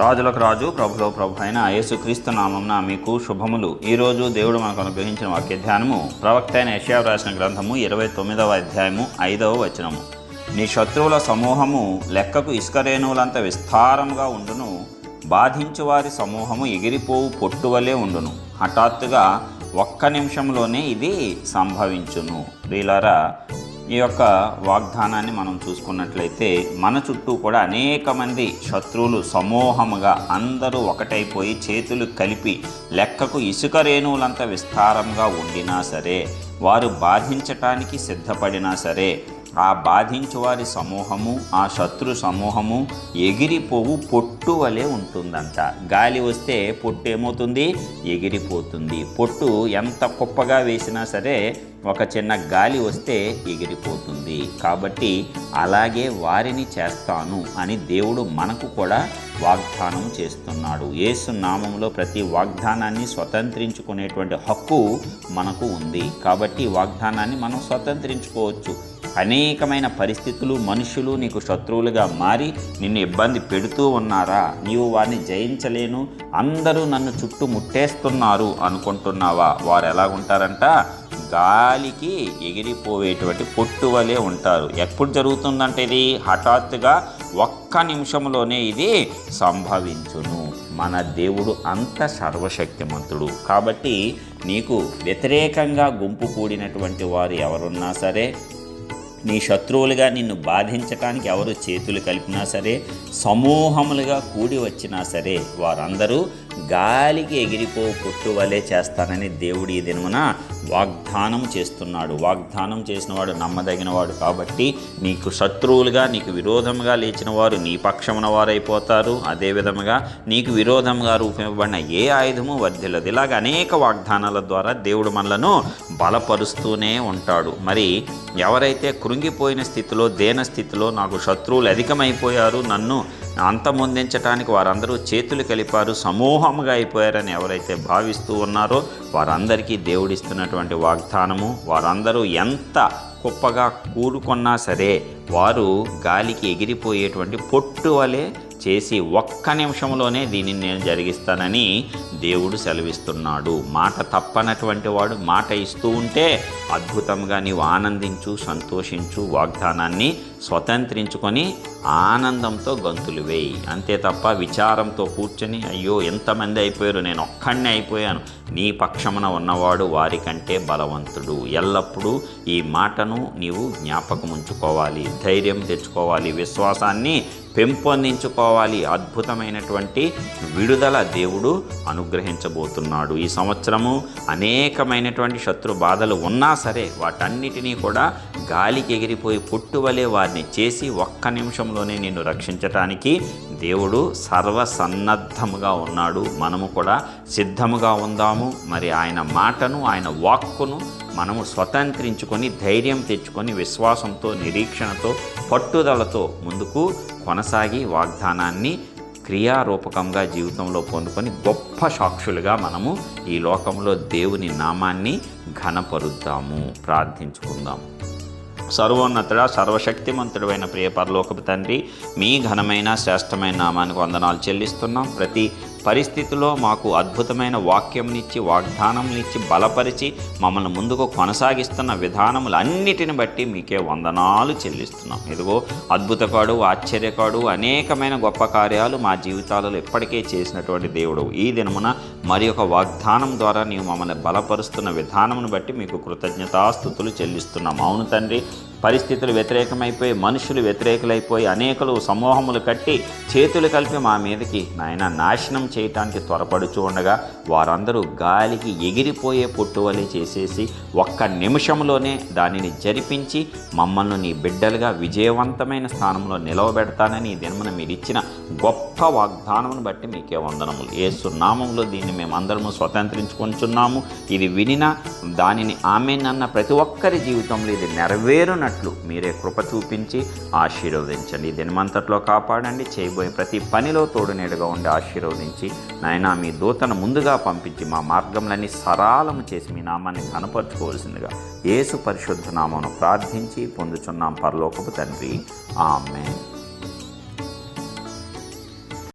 రాజులకు రాజు ప్రభులో ప్రభు అయిన యేసుక్రీస్తు నామమున మీకు శుభములు. ఈరోజు దేవుడు మనకు అనుగ్రహించిన వాక్య ధ్యానము ప్రవక్త అయిన యెషయా రాసిన గ్రంథము 29వ అధ్యాయము 5వ వచనము. నీ శత్రువుల సమూహము లెక్కకు ఇసుక రేణువులంత విస్తారముగా ఉండును, బాధించు వారి సమూహము ఎగిరిపోవు పొట్టువలే ఉండును. హఠాత్తుగా ఒక్క నిమిషంలోనే ఇది సంభవించును. ప్రియులారా, ఈ యొక్క వాగ్దానాన్ని మనం చూసుకున్నట్లయితే మన చుట్టూ కూడా అనేక మంది శత్రువులు సమూహముగా అందరూ ఒకటైపోయి చేతులు కలిపి లెక్కకు ఇసుక రేణువులంత విస్తారంగా ఉండినా సరే, వారు బాధించటానికి సిద్ధపడినా సరే, ఆ బాధించు వారి సమూహము, ఆ శత్రు సమూహము ఎగిరిపోవు పొట్టు వలె ఉంటుందంట. గాలి వస్తే పొట్టు ఏమవుతుంది? ఎగిరిపోతుంది. పొట్టు ఎంత కుప్పగా వేసినా సరే ఒక చిన్న గాలి వస్తే ఎగిరిపోతుంది. కాబట్టి అలాగే వారిని చేస్తాను అని దేవుడు మనకు కూడా వాగ్దానం చేస్తున్నాడు. యేసు నామములో ప్రతి వాగ్దానాన్ని స్వతంత్రించుకునేటువంటి హక్కు మనకు ఉంది. కాబట్టి వాగ్దానాన్ని మనం స్వతంత్రించుకోవచ్చు. అనేకమైన పరిస్థితులు, మనుషులు నీకు శత్రువులుగా మారి నిన్ను ఇబ్బంది పెడుతూ ఉన్నారా? నీవు వారిని జయించలేను, అందరూ నన్ను చుట్టూ ముట్టేస్తున్నారు అనుకుంటున్నావా? వారు ఎలాగుంటారంట? గాలికి ఎగిరిపోయేటువంటి పొట్టు వలె ఉంటారు. ఎప్పుడు జరుగుతుందంటే ఇది హఠాత్తుగా ఒక్క నిమిషంలోనే ఇది సంభవించును. మన దేవుడు అంత సర్వశక్తిమంతుడు. కాబట్టి నీకు వ్యతిరేకంగా గుంపు కూడినటువంటి వారు ఎవరున్నా సరే, నీ శత్రువులుగా నిన్ను బాధించటానికి ఎవరు చేతులు కలిపినా సరే, సమూహములుగా కూడి వచ్చినా సరే, వారందరూ గాలికి ఎగిరిపో పొట్టు వలె చేస్తానని దేవుడు ఈ దినమున వాగ్దానం చేస్తున్నాడు. వాగ్దానం చేసినవాడు నమ్మదగినవాడు. కాబట్టి నీకు శత్రువులుగా, నీకు విరోధముగా లేచిన వారు నీ పక్షమున వారైపోతారు. అదేవిధముగా నీకు విరోధముగా రూపొందబడిన ఏ ఆయుధము వర్ధిల్లదు. ఇలాగ అనేక వాగ్దానాల ద్వారా దేవుడు మనలను బలపరుస్తూనే ఉంటాడు. మరి ఎవరైతే కృంగిపోయిన స్థితిలో, దేన స్థితిలో, నాకు శత్రువులు అధికమైపోయారు, నన్ను అంతమొందించటానికి వారందరూ చేతులు కలిపారు, సమూహముగా అయిపోయారని ఎవరైతే భావిస్తూ ఉన్నారో వారందరికీ దేవుడిస్తున్నటువంటి వాగ్దానము, వారందరూ ఎంత కుప్పగా కూడుకున్నా సరే వారు గాలికి ఎగిరిపోయేటువంటి పొట్టు వలె చేసి ఒక్క నిమిషంలోనే దీనిని నేను జరిగిస్తానని దేవుడు సెలవిస్తున్నాడు. మాట తప్పనటువంటి వాడు మాట ఇస్తూ ఉంటే అద్భుతంగా నీవు ఆనందించు, సంతోషించు, వాగ్దానాన్ని స్వతంత్రించుకొని ఆనందంతో గంతులు వేయి. అంతే తప్ప విచారంతో కూర్చొని అయ్యో ఎంతమంది అయిపోయారు, నేను ఒక్కడినే అయిపోయాను. నీ పక్షమున ఉన్నవాడు వారికంటే బలవంతుడు. ఎల్లప్పుడూ ఈ మాటను నీవు జ్ఞాపకం ఉంచుకోవాలి, ధైర్యం తెచ్చుకోవాలి, విశ్వాసాన్ని పెంపొందించుకోవాలి. అద్భుతమైనటువంటి విడుదల దేవుడు అనుగ్రహించబోతున్నాడు. ఈ సంవత్సరము అనేకమైనటువంటి శత్రు బాధలు ఉన్నా సరే వాటన్నిటినీ కూడా గాలికి ఎగిరిపోయి పొట్టువలే వారిని చేసి ఒక్క నిమిషంలోనే నిన్ను రక్షించటానికి దేవుడు సర్వసన్నద్ధముగా ఉన్నాడు. మనము కూడా సిద్ధముగా ఉందాము. మరి ఆయన మాటను, ఆయన వాక్కును మనము స్వతంత్రించుకొని ధైర్యం తెచ్చుకొని విశ్వాసంతో, నిరీక్షణతో, పట్టుదలతో ముందుకు కొనసాగి వాగ్దానాన్ని క్రియారూపకంగా జీవితంలో పొందుకొని గొప్ప సాక్షులుగా మనము ఈ లోకంలో దేవుని నామాన్ని ఘనపరుద్దాము. ప్రార్థించుకుందాం. సర్వోన్నతుడా, సర్వశక్తిమంతుడైన ప్రియ పరలోకపు తండ్రి, మీ ఘనమైన శ్రేష్టమైన నామానికి వందనాలు చెల్లిస్తున్నాం. ప్రతి పరిస్థితిలో మాకు అద్భుతమైన వాక్యంనిచ్చి, వాగ్దానంనిచ్చి, బలపరిచి మమ్మల్ని ముందుకు కొనసాగిస్తున్న విధానములన్నిటిని బట్టి మీకే వందనాలు చెల్లిస్తున్నాం. ఇదిగో అద్భుతకాడు, ఆశ్చర్యకాడు, అనేకమైన గొప్ప కార్యాలు మా జీవితాలలో ఇప్పటికే చేసినటువంటి దేవుడు, ఈ దినమున మరి ఒక వాగ్దానం ద్వారా నీవు మమ్మల్ని బలపరుస్తున్న విధానమును బట్టి మీకు కృతజ్ఞతాస్తుతులు చెల్లిస్తున్నాం. అవును తండ్రి, పరిస్థితులు వ్యతిరేకమైపోయి, మనుషులు వ్యతిరేకులైపోయి, అనేకులు సమూహములు కట్టి చేతులు కలిపి మా మీదకి నాయన నాశనం చేయటానికి త్వరపడుచు ఉండగా వారందరూ గాలికి ఎగిరిపోయే పొట్టువలే చేసేసి ఒక్క నిమిషంలోనే దానిని జరిపించి మమ్మల్ని నీ బిడ్డలుగా విజయవంతమైన స్థానంలో నిలవబెడతానని ఈ దినమున మీరు ఇచ్చిన గొప్ప వాగ్దానమును బట్టి మీకే వందనములు. యేసు నామములో దీన్ని మేమందరము స్వతంత్రించుకుంటున్నాము. ఇది వినిన దానిని ఆమేనన్న ప్రతి ఒక్కరి జీవితంలో ఇది నెరవేరునట్లు మీరే కృప చూపించి ఆశీర్వదించండి. ఈ దినమంతట్లో కాపాడండి. చేయబోయే ప్రతి పనిలో తోడు నీడగా ఉండి ఆశీర్వదించి నాయనా మీ దూతను ముందుగా పంపించి మా మార్గములన్నీ సరళము చేసి మీ నామాన్ని కనపరుచుకోవాల్సిందిగా యేసు పరిశుద్ధ నామమును ప్రార్థించి పొందుచున్నాం పరలోకపు తండ్రి. ఆమేన్.